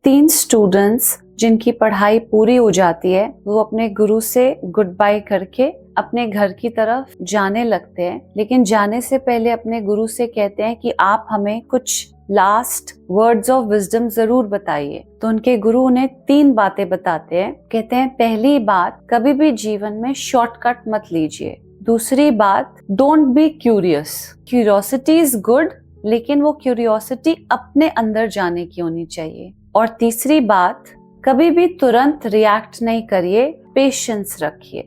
3 students जिनकी पढ़ाई पूरी हो जाती है वो अपने गुरु से गुड बाय करके अपने घर की तरफ जाने लगते हैं, लेकिन जाने से पहले अपने गुरु से कहते हैं कि आप हमें कुछ लास्ट वर्ड्स ऑफ विजडम जरूर बताइए। तो उनके गुरु उन्हें 3 बातें बताते हैं। कहते हैं पहली बात, कभी भी जीवन में शॉर्टकट मत लीजिए। दूसरी बात, don't be curious. Curiosity is good, लेकिन वो क्यूरियोसिटी अपने अंदर जाने की होनी चाहिए। और तीसरी बात, कभी भी तुरंत रिएक्ट नहीं करिए, पेशेंस रखिए।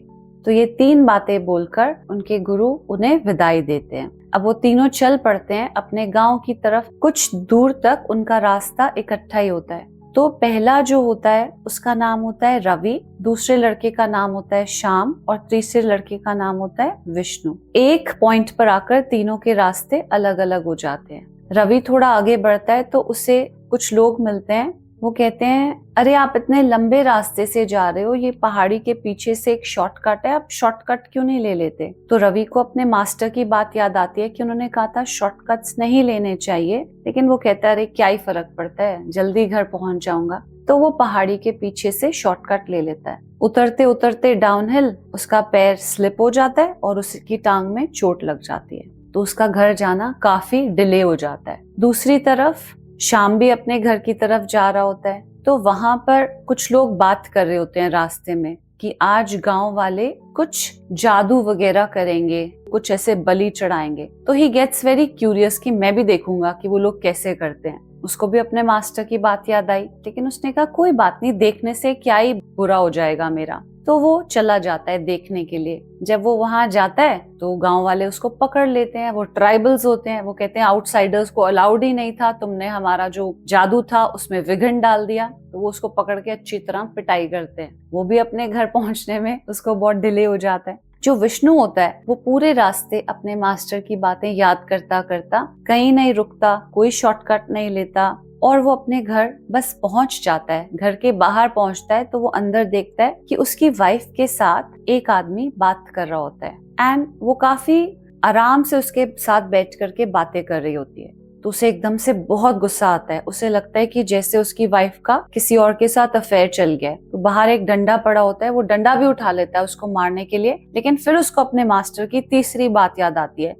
तो ये 3 बातें बोलकर उनके गुरु उन्हें विदाई देते हैं। अब वो तीनों चल पड़ते हैं अपने गांव की तरफ। कुछ दूर तक उनका रास्ता इकट्ठा ही होता है। तो पहला जो होता है उसका नाम होता है रवि, दूसरे लड़के का नाम होता है श्याम और तीसरे लड़के का नाम होता है विष्णु। एक पॉइंट पर आकर तीनों के रास्ते अलग अलग हो जाते हैं। रवि थोड़ा आगे बढ़ता है तो उसे कुछ लोग मिलते हैं। वो कहते हैं, अरे आप इतने लंबे रास्ते से जा रहे हो, ये पहाड़ी के पीछे से एक शॉर्टकट है, आप शॉर्टकट क्यों नहीं ले लेते? तो रवि को अपने मास्टर की बात याद आती है कि उन्होंने कहा था शॉर्टकट्स नहीं लेने चाहिए, लेकिन वो कहता है अरे क्या ही फर्क पड़ता है, जल्दी घर पहुंच जाऊंगा। तो वो पहाड़ी के पीछे से शॉर्टकट ले लेता है। उतरते उतरते डाउनहिल उसका पैर स्लिप हो जाता है और उसकी टांग में चोट लग जाती है, तो उसका घर जाना काफी डिले हो जाता है। दूसरी तरफ श्याम भी अपने घर की तरफ जा रहा होता है। तो वहां पर कुछ लोग बात कर रहे होते हैं रास्ते में कि आज गांव वाले कुछ जादू वगैरह करेंगे, कुछ ऐसे बलि चढ़ाएंगे। तो ही गेट्स वेरी क्यूरियस कि मैं भी देखूंगा कि वो लोग कैसे करते हैं। उसको भी अपने मास्टर की बात याद आई, लेकिन उसने कहा कोई बात नहीं, देखने से क्या ही बुरा हो जाएगा मेरा। तो वो चला जाता है देखने के लिए। जब वो वहां जाता है तो गांव वाले उसको पकड़ लेते हैं। वो ट्राइबल्स होते हैं, वो कहते हैं आउटसाइडर्स को अलाउड ही नहीं था, तुमने हमारा जो जादू था उसमें विघ्न डाल दिया। तो वो उसको पकड़ के अच्छी तरह पिटाई करते हैं। वो भी अपने घर पहुंचने में उसको बहुत डिले हो जाता है। जो विष्णु होता है वो पूरे रास्ते अपने मास्टर की बातें याद करता करता कहीं नहीं रुकता, कोई शॉर्टकट नहीं लेता और वो अपने घर बस पहुंच जाता है। घर के बाहर पहुंचता है तो वो अंदर देखता है कि उसकी वाइफ के साथ एक आदमी बात कर रहा होता है एंड वो काफी आराम से उसके साथ बैठ करके बातें कर रही होती है। तो उसे एकदम से बहुत गुस्सा आता है। उसे लगता है कि जैसे उसकी वाइफ का किसी और के साथ अफेयर चल गया है। तो बाहर एक डंडा पड़ा होता है, वो डंडा भी उठा लेता है उसको मारने के लिए, लेकिन फिर उसको अपने मास्टर की तीसरी बात याद आती है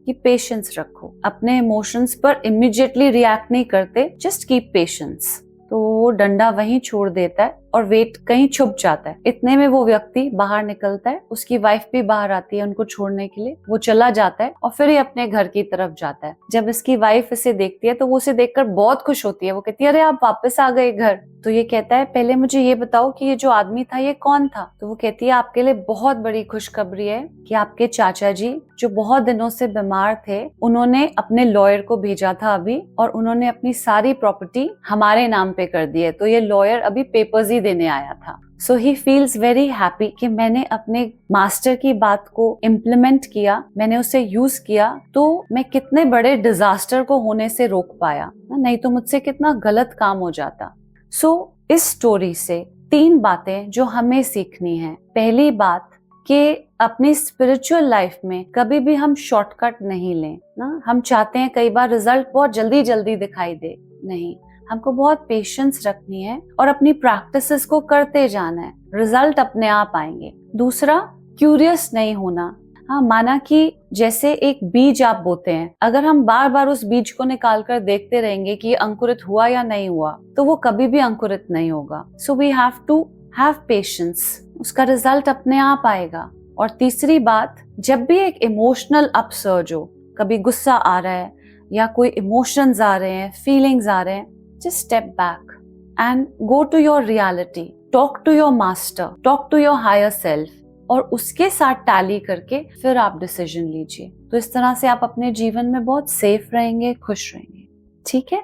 कि पेशेंस रखो, अपने इमोशंस पर इमीडिएटली रिएक्ट नहीं करते, जस्ट कीप पेशेंस। तो वो डंडा वहीं छोड़ देता है और वेट कहीं छुप जाता है। इतने में वो व्यक्ति बाहर निकलता है, उसकी वाइफ भी बाहर आती है उनको छोड़ने के लिए। वो चला जाता है और फिर ही अपने घर की तरफ जाता है। जब इसकी वाइफ इसे देखती है तो वो उसे देखकर बहुत खुश होती है। वो कहती है अरे आप वापस आ गए घर। तो ये कहता है पहले मुझे ये बताओ कि ये जो आदमी था ये कौन था? तो वो कहती है आपके लिए बहुत बड़ी खुशखबरी है कि आपके चाचा जी जो बहुत दिनों से बीमार थे, उन्होंने अपने लॉयर को भेजा था अभी, और उन्होंने अपनी सारी प्रॉपर्टी हमारे नाम पे कर दी है। तो ये लॉयर अभी पेपर्स ही देने आया था। सो ही फील्स वेरी हैप्पी कि मैंने अपने मास्टर की बात को इम्प्लीमेंट किया, मैंने उसे यूज किया, तो मैं कितने बड़े डिजास्टर को होने से रोक पाया, नहीं तो मुझसे कितना गलत काम हो जाता। सो इस स्टोरी से 3 बातें जो हमें सीखनी है। पहली बात कि अपनी स्पिरिचुअल लाइफ में कभी भी हम शॉर्टकट नहीं लें ना। हम चाहते हैं कई बार रिजल्ट बहुत जल्दी जल्दी दिखाई दे, नहीं, हमको बहुत पेशेंस रखनी है और अपनी प्रैक्टिसेस को करते जाना है, रिजल्ट अपने आप आएंगे। दूसरा, क्यूरियस नहीं होना। हाँ, माना कि जैसे एक बीज आप बोते हैं, अगर हम बार बार उस बीज को निकाल कर देखते रहेंगे कि ये अंकुरित हुआ या नहीं हुआ, तो वो कभी भी अंकुरित नहीं होगा। So we have to have patience, उसका रिजल्ट अपने आप आएगा। और तीसरी बात, जब भी एक इमोशनल अपसर्ज हो, कभी गुस्सा आ रहा है या कोई इमोशंस आ रहे हैं, फीलिंग्स आ रहे हैं, just step back and go to your reality, talk to your master, talk to your higher self, और उसके साथ टैली करके फिर आप डिसीजन लीजिए। तो इस तरह से आप अपने जीवन में बहुत सेफ रहेंगे, खुश रहेंगे। ठीक है।